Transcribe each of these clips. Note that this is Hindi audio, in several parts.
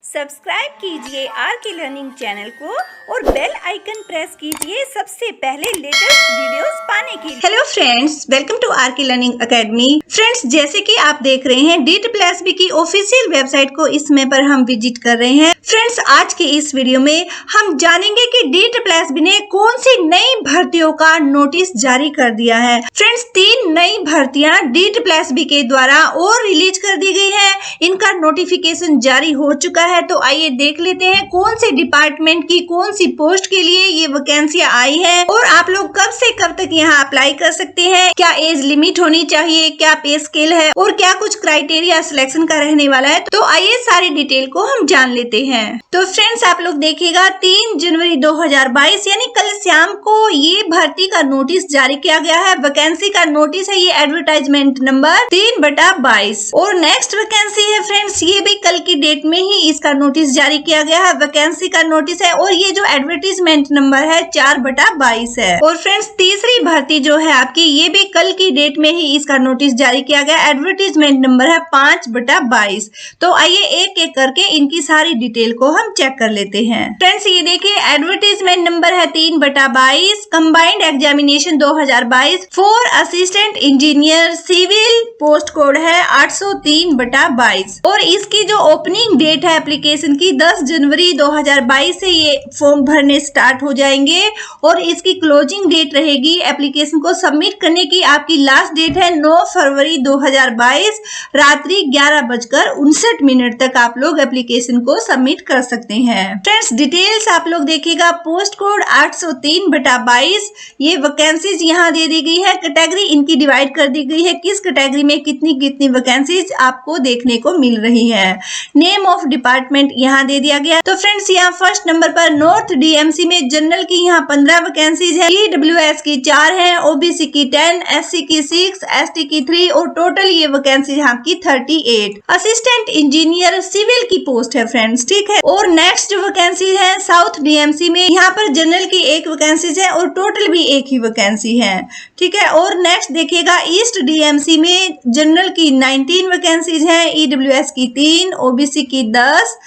सब्सक्राइब कीजिए आर के लर्निंग चैनल को और बेल आइकन प्रेस कीजिए सबसे पहले लेटेस्ट वीडियोस पाने के लिए। Hello friends, welcome to R K learning academy. Friends, जैसे कि आप देख रहे हैं DEET+B की ऑफिशियल वेबसाइट को इस समय पर हम विजिट कर रहे हैं। फ्रेंड्स, आज के इस वीडियो में हम जानेंगे कि DEET+B ने कौन सी नई भर्तियों का नोटिस जारी कर दिया है। फ्रेंड्स, 3 नई भर्तियां DEET+B के द्वारा और रिलीज कर दी गई है। इनका नोटिफिकेशन जारी हो चुका है, तो आइए देख लेते हैं कौन से डिपार्टमेंट की कौन सी पोस्ट के लिए ये वैकेंसियां आई है और आप लोग कब से कब तक यहाँ अप्लाई कर सकते हैं, क्या एज लिमिट होनी चाहिए, क्या पे स्केल है और क्या कुछ क्राइटेरिया सिलेक्शन का रहने वाला है। तो आइए सारी डिटेल को हम जान लेते हैं। तो फ्रेंड्स, आप लोग देखिएगा 3 जनवरी 2022 यानी कल शाम को ये भर्ती का नोटिस जारी किया गया है। वैकेंसी का नोटिस है, ये एडवर्टाइजमेंट नंबर 3/22 और नेक्स्ट वैकेंसी है फ्रेंड्स, ये भी कल की डेट में ही इसका नोटिस जारी किया गया है। वैकेंसी का नोटिस है और ये जो एडवर्टाइजमेंट नंबर है 4/22 है। और फ्रेंड्स, तीसरी भर्ती जो है आपकी, ये भी कल की डेट में ही इसका नोटिस जारी किया गया। एडवर्टाइजमेंट नंबर है 5/22। तो आइए एक एक करके इनकी सारी डिटेल को हम चेक कर लेते हैं। फ्रेंड्स, ये देखिए एडवर्टाइजमेंट नंबर है 3/22, combined examination 2022 for assistant engineer civil, post code है 803/22 और इसकी जो ओपनिंग डेट है एप्लीकेशन की 10 जनवरी 2022 से ये फॉर्म भरने स्टार्ट हो जाएंगे और इसकी क्लोजिंग डेट रहेगी एप्लीकेशन को सबमिट करने की। आपकी लास्ट डेट है 9 फरवरी 2022 रात्रि 11:59 तक आप लोग एप्लीकेशन को सबमिट कर सकते हैं। फ्रेंड्स, डिटेल्स आप लोग देखिएगा, पोस्ट कोड 803/22 ये वैकेंसीज यहाँ दे दी गई है। कैटेगरी इनकी डिवाइड कर दी गई है, किस कैटेगरी में कितनी कितनी वैकेंसीज आपको देखने को मिल रही है। नेम ऑफ डिपार्टमेंट यहाँ दे दिया गया। तो फ्रेंड्स, यहाँ फर्स्ट नंबर पर नॉर्थ DMC में जनरल की यहाँ 15 वैकेंसीज है, EWS की 4 है, OBC की 10, SC की 6, ST की 3 और टोटल ये वैकेंसी यहाँ की 38। असिस्टेंट इंजीनियर सिविल की पोस्ट है फ्रेंड्स, ठीक है। और नेक्स्ट जो वैकेंसी है साउथ DMC में, यहाँ पर जनरल की 1 वैकेंसीज है और टोटल भी 1 ही वैकेंसी है, ठीक है। और नेक्स्ट देखिएगा ईस्ट DMC में जनरल की 19 वैकेंसीज है, EWS की 3, OBC की 10,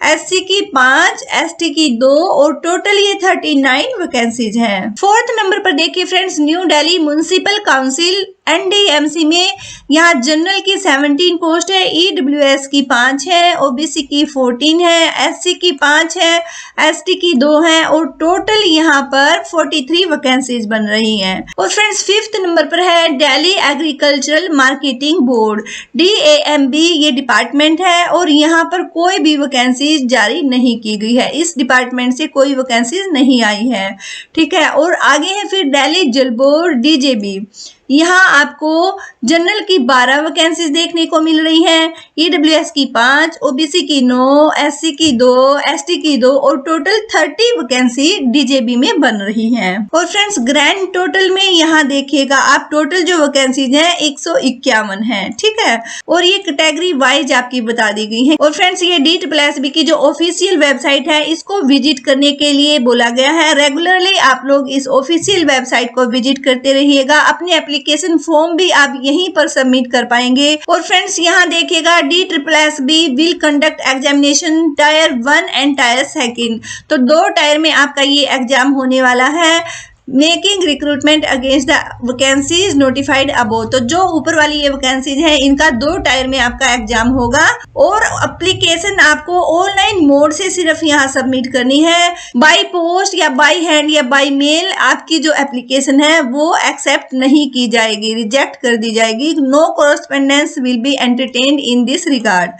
SC की 5, ST की 2 और टोटल ये 39 वैकेंसीज हैं। फोर्थ नंबर पर देखिए friends, new Delhi municipal council NDMC में यहाँ जनरल की 17 पोस्ट है, EWS की 5 है, OBC की 14 है, SC की 5 है, ST की 2 है और टोटल यहाँ पर 43 वैकेंसीज बन रही हैं। और फ्रेंड्स, फिफ्थ नंबर पर है Delhi agricultural marketing board DAMB ये डिपार्टमेंट है और यहाँ पर कोई भी वैकेंसी जारी नहीं की गई है। इस डिपार्टमेंट से कोई वैकेंसीज नहीं आई है, ठीक है। और आगे है फिर दिल्ली जल बोर्ड DJB, यहाँ आपको जनरल की 12 वैकेंसीज देखने को मिल रही हैं, EWS की 5, OBC की 9, SC की 2, ST की 2 और टोटल 30 वैकेंसी DJB में बन रही हैं। और फ्रेंड्स, ग्रैंड टोटल में यहाँ देखिएगा आप, टोटल जो वैकेंसीज हैं 151 है, ठीक है। और ये कैटेगरी वाइज आपकी बता दी गई है। और फ्रेंड्स, ये DEET+B की जो ऑफिशियल वेबसाइट है इसको विजिट करने के लिए बोला गया है। रेगुलरली आप लोग इस ऑफिशियल वेबसाइट को विजिट करते रहिएगा। अपने एप्लीकेशन फॉर्म भी आप यहीं पर सबमिट कर पाएंगे। और फ्रेंड्स, यहाँ देखिएगा DEET+B will conduct examination tyre 1 and tyre 2, तो 2 टायर में आपका ये एग्जाम होने वाला है। Making recruitment against the vacancies notified above, तो जो ऊपर वाली ये वैकेंसीज है इनका 2 टायर में आपका एग्जाम होगा और एप्लीकेशन आपको ऑनलाइन मोड से सिर्फ यहाँ सबमिट करनी है। बाय पोस्ट या बाय हैंड या बाय मेल आपकी जो एप्लीकेशन है वो एक्सेप्ट नहीं की जाएगी, रिजेक्ट कर दी जाएगी। No correspondence will be entertained in this regard.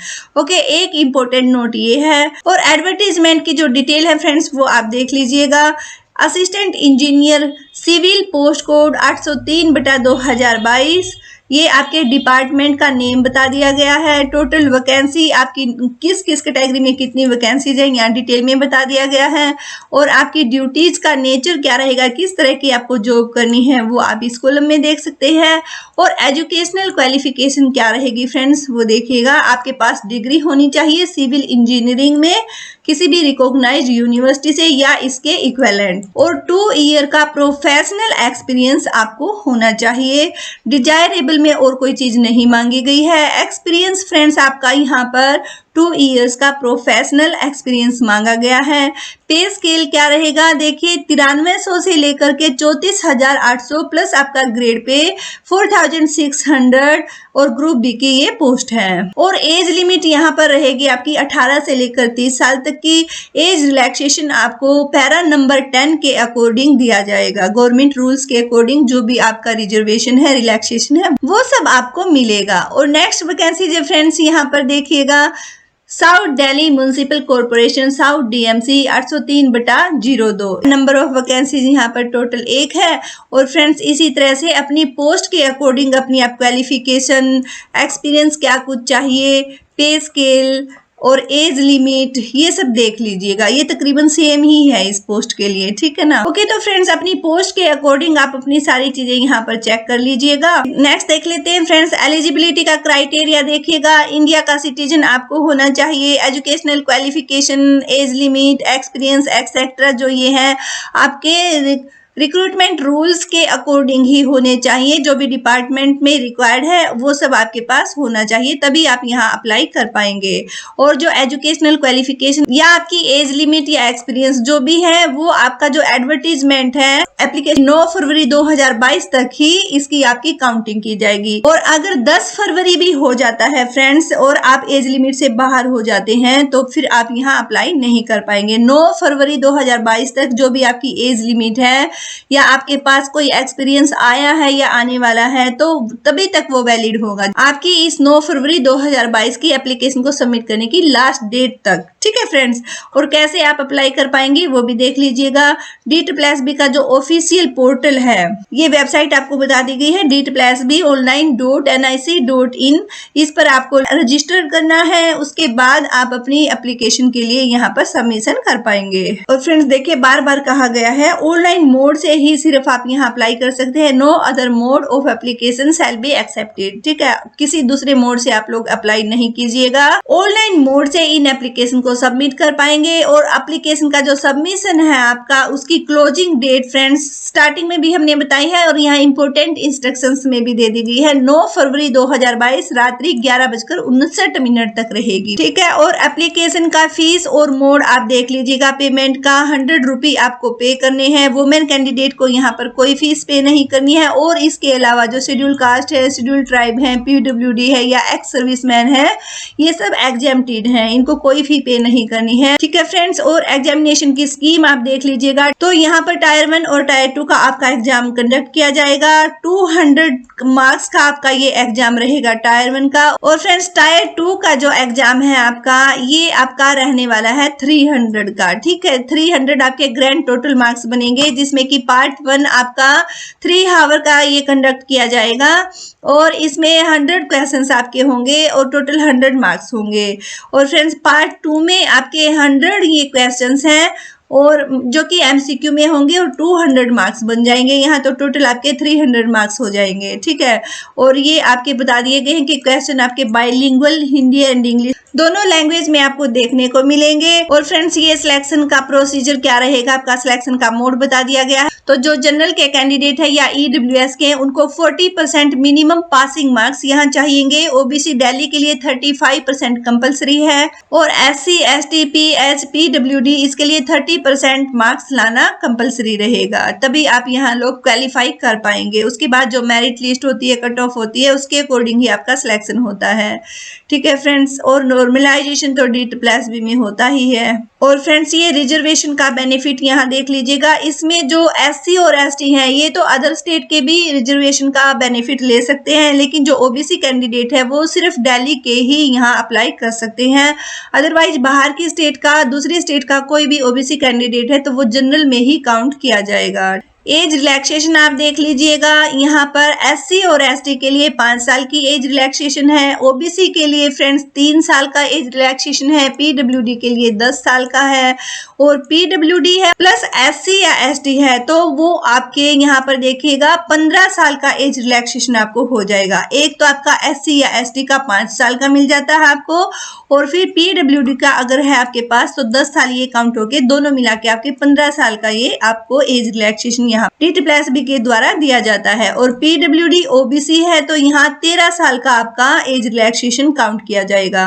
Okay, एक इम्पोर्टेंट नोट ये है। और एडवर्टीजमेंट की जो डिटेल है फ्रेंड्स वो आप देख लीजिएगा। Assistant engineer civil, post code 803/2022, ये आपके डिपार्टमेंट का नेम बता दिया गया है। टोटल वैकेंसी आपकी किस किस कैटेगरी में कितनी वैकेंसीज है यहाँ डिटेल में बता दिया गया है। और आपकी ड्यूटीज का नेचर क्या रहेगा, किस तरह की आपको जॉब करनी है वो आप इस कॉलम में देख सकते हैं। और एजुकेशनल क्वालिफिकेशन क्या रहेगी फ्रेंड्स वो देखिएगा। आपके पास डिग्री होनी चाहिए सिविल इंजीनियरिंग में किसी भी रिकॉग्नाइज्ड यूनिवर्सिटी से या इसके इक्विवेलेंट, और 2 ईयर का प्रोफेशनल एक्सपीरियंस आपको होना चाहिए। डिजायरेबल में और कोई चीज नहीं मांगी गई है। एक्सपीरियंस फ्रेंड्स आपका यहाँ पर 2 इयर्स का प्रोफेशनल एक्सपीरियंस मांगा गया है। पे स्केल क्या रहेगा देखिए, 9300 से लेकर के 34,800 प्लस आपका ग्रेड पे 4,600 और ग्रुप बी की ये पोस्ट है। और एज लिमिट यहाँ पर रहेगी आपकी 18 से लेकर 30 साल तक की। एज रिलैक्सेशन आपको पैरा नंबर 10 के अकॉर्डिंग दिया जाएगा। गवर्नमेंट रूल्स के अकॉर्डिंग जो भी आपका रिजर्वेशन है, रिलैक्सेशन है, वो सब आपको मिलेगा। और नेक्स्ट वैकेंसी जो फ्रेंड्स यहाँ पर देखिएगा, south Delhi municipal corporation south DMC 803/02। Number of vacancies यहाँ पर टोटल 1 है। और फ्रेंड्स इसी तरह से अपनी पोस्ट के अकॉर्डिंग अपनी आप क्वालिफिकेशन, एक्सपीरियंस क्या कुछ चाहिए, पे स्केल और एज लिमिट ये सब देख लीजिएगा। ये तकरीबन सेम ही है इस पोस्ट के लिए, ठीक है ना। ओके, तो फ्रेंड्स अपनी पोस्ट के अकॉर्डिंग आप अपनी सारी चीजें यहाँ पर चेक कर लीजिएगा। नेक्स्ट देख लेते हैं फ्रेंड्स, एलिजिबिलिटी का क्राइटेरिया देखिएगा। इंडिया का सिटीजन आपको होना चाहिए। Educational qualification, age limit, experience etcetera जो ये है आपके रिक्रूटमेंट रूल्स के अकॉर्डिंग ही होने चाहिए। जो भी डिपार्टमेंट में रिक्वायर्ड है वो सब आपके पास होना चाहिए, तभी आप यहाँ अप्लाई कर पाएंगे। और जो एजुकेशनल क्वालिफिकेशन या आपकी एज लिमिट या एक्सपीरियंस जो भी है वो आपका जो एडवर्टीजमेंट है एप्लीकेशन 9 फरवरी 2022 तक ही इसकी आपकी काउंटिंग की जाएगी। और अगर 10 फरवरी भी हो जाता है फ्रेंड्स और आप एज लिमिट से बाहर हो जाते हैं तो फिर आप यहाँ अप्लाई नहीं कर पाएंगे। 9 फरवरी 2022 तक जो भी आपकी एज लिमिट है या आपके पास कोई एक्सपीरियंस आया है या आने वाला है तो तभी तक वो वैलिड होगा, आपकी इस 9 फरवरी 2022 की एप्लीकेशन को सबमिट करने की लास्ट डेट तक, ठीक है फ्रेंड्स। और कैसे आप अप्लाई कर पाएंगे वो भी देख लीजिएगा। DEET+B का जो ऑफिशियल पोर्टल है, ये वेबसाइट आपको बता दी गई है DEET+B online.nic.in। इस पर आपको रजिस्टर करना है, उसके बाद आप अपनी एप्लीकेशन के लिए यहाँ पर सबमिशन कर पाएंगे। और फ्रेंड्स देखिए, बार बार कहा गया है ऑनलाइन मोड से ही सिर्फ आप यहाँ अप्लाई कर सकते हैं। No other mode of application shall be accepted, ठीक है। किसी दूसरे मोड से आप लोग अप्लाई नहीं कीजिएगा। ऑनलाइन मोड से इन एप्लीकेशन को सबमिट कर पाएंगे। और एप्लीकेशन का जो सबमिशन है आपका, उसकी क्लोजिंग डेट फ्रेंड्स स्टार्टिंग में भी हमने बताई है और यहाँ इंपोर्टेंट इंस्ट्रक्शंस में भी दे दी गई है। 9 फरवरी 2022 रात्रि 11:59 तक रहेगी, ठीक है। और एप्लीकेशन का फीस और मोड आप देख लीजिएगा। पेमेंट का 100 रुपी आपको पे करने हैं। वुमेन कैंडिडेट को यहाँ पर कोई फीस पे नहीं करनी है। और इसके अलावा जो शेड्यूल कास्ट है, शेड्यूल ट्राइब है, PWD है या एक्स सर्विसमैन है, ये सब एग्जेम्प्टेड हैं, इनको कोई फी पे नहीं करनी है, ठीक है फ्रेंड्स। और एग्जामिनेशन की स्कीम आप देख लीजिएगा। तो यहाँ पर टायर 1 और टायर 2 का आपका एग्जाम कंडक्ट किया जाएगा। 200 मार्क्स का आपका ये एग्जाम रहेगा टायर 1 का। और फ्रेंड्स टायर 2 का जो एग्जाम है आपका, ये आपका रहने वाला है 300 का, ठीक है। 300 आपके ग्रैंड टोटल मार्क्स बनेंगे, जिसमें कि पार्ट 1 आपका 3 आवर का ये कंडक्ट किया जाएगा। और इसमें 100 क्वेश्चंस आपके होंगे और टोटल 100 मार्क्स होंगे। और फ्रेंड्स पार्ट 2 में आपके 100 ये क्वेश्चंस हैं और जो कि MCQ में होंगे और 200 मार्क्स बन जाएंगे यहाँ, तो टोटल आपके 300 मार्क्स हो जाएंगे, ठीक है। और ये आपके बता दिए गए हैं कि क्वेश्चन आपके बाइलिंगुअल हिंदी एंड इंग्लिश दोनों लैंग्वेज में आपको देखने को मिलेंगे। और फ्रेंड्स ये सिलेक्शन का प्रोसीजर क्या रहेगा, आपका सिलेक्शन का मोड बता दिया गया है। तो जो जनरल के कैंडिडेट है या EWS के, उनको 40% मिनिमम पासिंग मार्क्स यहाँ चाहिएंगे। OBC दिल्ली के लिए 35% कंपलसरी है। और SC ST PH PWD इसके लिए 30% मार्क्स लाना कंपलसरी रहेगा, तभी आप यहाँ लोग क्वालिफाई कर पाएंगे। उसके बाद जो मेरिट लिस्ट होती है, कट ऑफ होती है, उसके अकॉर्डिंग ही आपका सिलेक्शन होता है, ठीक है फ्रेंड्स। और नॉर्मलाइजेशन तो DEET+B में होता ही है। और फ्रेंड्स ये रिजर्वेशन का बेनिफिट यहाँ देख लीजिएगा। इसमें जो SC और ST हैं, ये तो अदर स्टेट के भी रिजर्वेशन का बेनिफिट ले सकते हैं, लेकिन जो OBC कैंडिडेट है वो सिर्फ दिल्ली के ही यहाँ अप्लाई कर सकते हैं। अदरवाइज बाहर की स्टेट का, दूसरी स्टेट का कोई भी OBC कैंडिडेट है तो वो जनरल में ही काउंट किया जाएगा। एज रिलैक्सेशन आप देख लीजिएगा, यहाँ पर SC और ST के लिए 5 साल की एज रिलैक्सेशन है। OBC के लिए फ्रेंड्स 3 साल का एज रिलैक्सेशन है। PWD के लिए 10 साल का है। और PWD है प्लस SC या ST है तो वो आपके यहाँ पर देखिएगा 15 साल का एज रिलैक्सेशन आपको हो जाएगा। एक तो आपका SC या ST का 5 साल का मिल जाता है आपको, और फिर PWD का अगर है आपके पास तो 10 साल ये काउंट होके दोनों मिला के आपके 15 साल का ये आपको एज रिलैक्सेशन यहाँ DEET+B के द्वारा दिया जाता है। और PWD OBC है तो यहाँ 13 साल का आपका एज रिलैक्सेशन काउंट किया जाएगा।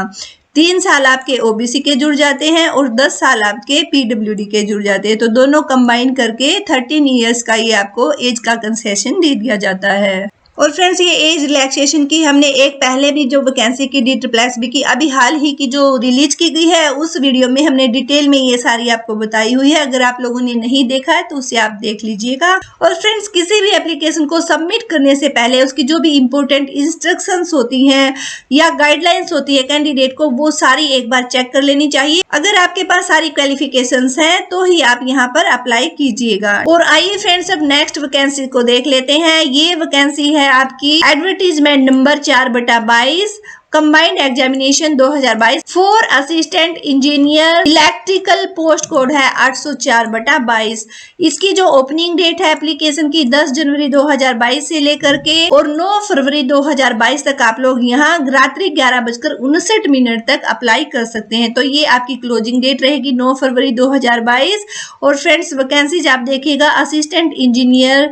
3 साल आपके ओबीसी के जुड़ जाते हैं और 10 साल आपके पीडब्ल्यूडी के जुड़ जाते हैं। तो दोनों कंबाइन करके 13 इयर्स का ये आपको एज का कंसेशन दे दिया जाता है। और फ्रेंड्स, ये एज रिलैक्सेशन की हमने एक पहले भी जो वैकेंसी की DSSB की अभी हाल ही की जो रिलीज की गई है उस वीडियो में हमने डिटेल में ये सारी आपको बताई हुई है। अगर आप लोगों ने नहीं देखा है तो उसे आप देख लीजिएगा। और फ्रेंड्स, किसी भी एप्लीकेशन को सबमिट करने से पहले उसकी जो भी इम्पोर्टेंट इंस्ट्रक्शंस होती हैं या गाइडलाइंस होती है कैंडिडेट को, वो सारी एक बार चेक कर लेनी चाहिए। अगर आपके पास सारी क्वालिफिकेशंस हैं तो ही आप यहाँ पर अप्लाई कीजिएगा। और आइए फ्रेंड्स, अब नेक्स्ट वैकेंसी को देख लेते हैं। ये वैकेंसी है आपकी advertisement number 4/22 combined examination 2022 for assistant engineer electrical, post code है 804/22। इसकी जो ओपनिंग डेट है एप्लीकेशन की 10 जनवरी 2022 से लेकर के और 9 फरवरी 2022 तक आप लोग यहाँ रात्रि 11:59 तक अप्लाई कर सकते हैं। तो ये आपकी क्लोजिंग डेट रहेगी 9 फरवरी 2022। और फ्रेंड्स, वैकेंसीज आप देखिएगा, assistant engineer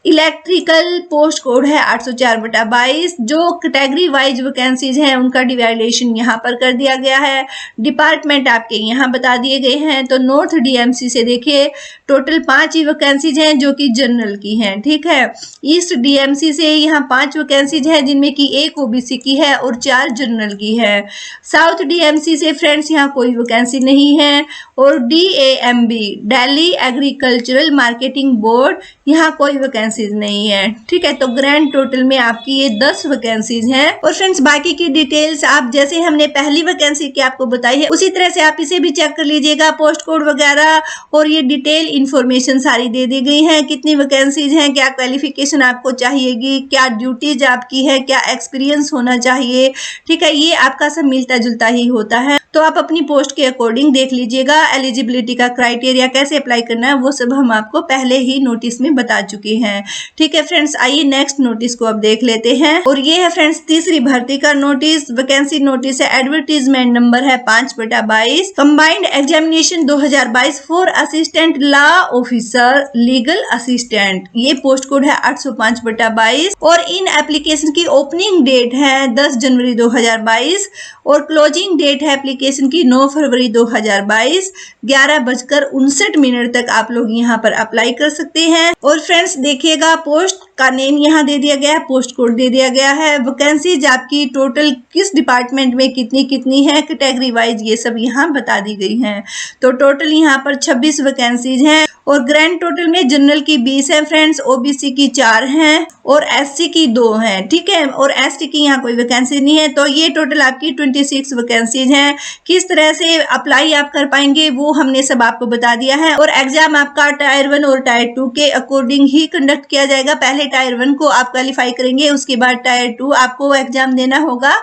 electrical, post code है 804/22। जो कैटेगरी वाइज वैकेंसीज हैं उनका डिवाइडेशन यहाँ पर कर दिया गया है। डिपार्टमेंट आपके यहाँ बता दिए गए हैं। तो नॉर्थ DMC से देखिए टोटल 5 ही वैकेंसीज हैं जो कि जनरल की हैं, ठीक है। ईस्ट DMC से यहाँ 5 वैकेंसीज हैं जिनमें की 1 OBC की है और 4 जनरल की है। साउथ DMC से फ्रेंड्स यहाँ कोई वैकेंसी नहीं है। और DAMB Delhi agricultural marketing board, यहाँ कोई वैकेंसीज नहीं है, ठीक है। तो ग्रैंड टोटल में आपकी ये 10 वैकेंसीज हैं। और फ्रेंड्स, बाकी की डिटेल्स आप जैसे हमने पहली वैकेंसी की आपको बताई है उसी तरह से आप इसे भी चेक कर लीजिएगा, पोस्ट कोड वगैरह। और ये डिटेल इंफॉर्मेशन सारी दे दी गई है, कितनी वैकेंसीज हैं, क्या क्वालिफिकेशन आपको चाहिएगी, क्या ड्यूटीज आपकी है, क्या एक्सपीरियंस होना चाहिए, ठीक है। ये आपका सब मिलता जुलता ही होता है। तो आप अपनी पोस्ट के अकॉर्डिंग देख लीजिएगा। एलिजिबिलिटी का क्राइटेरिया कैसे अप्लाई करना है वो सब हम आपको पहले ही नोटिस में बता चुके हैं, ठीक है फ्रेंड्स। आइए नेक्स्ट नोटिस को अब देख लेते हैं। और ये है फ्रेंड्स तीसरी भर्ती का नोटिस। वैकेंसी नोटिस है, एडवर्टीजमेंट नंबर है 5/22 combined examination 2022 for assistant law officer legal assistant. ये पोस्ट कोड है 805/22। और इन एप्लीकेशन की ओपनिंग डेट है 10 जनवरी 2022 और क्लोजिंग डेट है एप्लीकेशन की 9 फरवरी 2022 11:59 तक आप लोग यहाँ पर अप्लाई कर सकते हैं। और फ्रेंड्स देखिएगा, पोस्ट का नेम यहाँ दे दिया गया है, पोस्ट कोड दे दिया गया है, वैकेंसीज आपकी टोटल किस डिपार्टमेंट में कितनी कितनी है, कैटेगरी वाइज ये सब यहाँ बता दी गई हैं। तो टोटल यहाँ पर 26 वैकेंसीज हैं। और ग्रैंड टोटल में जनरल की 20 है फ्रेंड्स, ओबीसी की 4 हैं और एससी की 2 हैं, ठीक है। और एसटी की यहाँ कोई वैकेंसी नहीं है। तो ये टोटल आपकी 26 वैकेंसीज हैं। किस तरह से अप्लाई आप कर पाएंगे वो हमने सब आपको बता दिया है। और एग्जाम आपका टायर 1 और टायर 2 के अकॉर्डिंग ही कंडक्ट किया जाएगा। पहले टायर 1 को आप क्वालिफाई करेंगे, उसके बाद टायर 2 आपको एग्जाम देना होगा।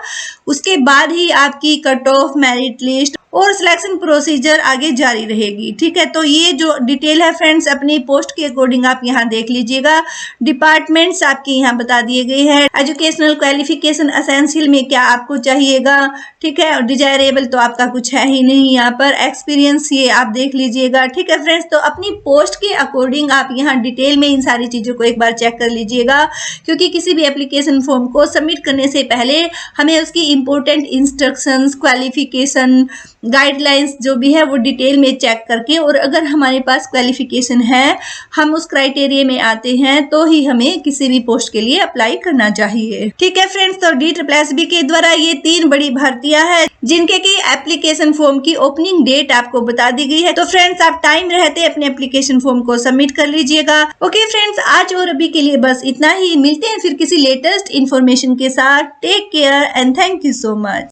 उसके बाद ही आपकी कट ऑफ, मेरिट लिस्ट और सिलेक्शन प्रोसीजर आगे जारी रहेगी, ठीक है। तो ये जो डिटेल है फ्रेंड्स अपनी पोस्ट के अकॉर्डिंग आप यहाँ देख लीजिएगा। डिपार्टमेंट्स आपके यहाँ बता दिए गए हैं। एजुकेशनल क्वालिफिकेशन एसेंशियल में क्या आपको चाहिएगा, ठीक है। और डिजायरेबल तो आपका कुछ है ही नहीं यहाँ पर। एक्सपीरियंस ये आप देख लीजिएगा, ठीक है फ्रेंड्स। तो अपनी पोस्ट के अकॉर्डिंग आप यहाँ डिटेल में इन सारी चीज़ों को एक बार चेक कर लीजिएगा, क्योंकि किसी भी एप्लीकेशन फॉर्म को सबमिट करने से पहले हमें उसकी इंपॉर्टेंट इंस्ट्रक्शंस, क्वालिफिकेशन, गाइडलाइंस जो भी है वो डिटेल में चेक करके, और अगर हमारे पास क्वालिफिकेशन है, हम उस क्राइटेरिया में आते हैं, तो ही हमें किसी भी पोस्ट के लिए अप्लाई करना चाहिए, ठीक है फ्रेंड्स। तो DSSB के द्वारा ये 3 बड़ी भर्तियां हैं जिनके की एप्लीकेशन फॉर्म की ओपनिंग डेट आपको बता दी गई है। तो फ्रेंड्स आप टाइम रहते अपने एप्लीकेशन फॉर्म को सबमिट कर लीजिएगा। ओके फ्रेंड्स, आज और अभी के लिए बस इतना ही। मिलते हैं फिर किसी लेटेस्ट इन्फॉर्मेशन के साथ। Take care and thank you so much.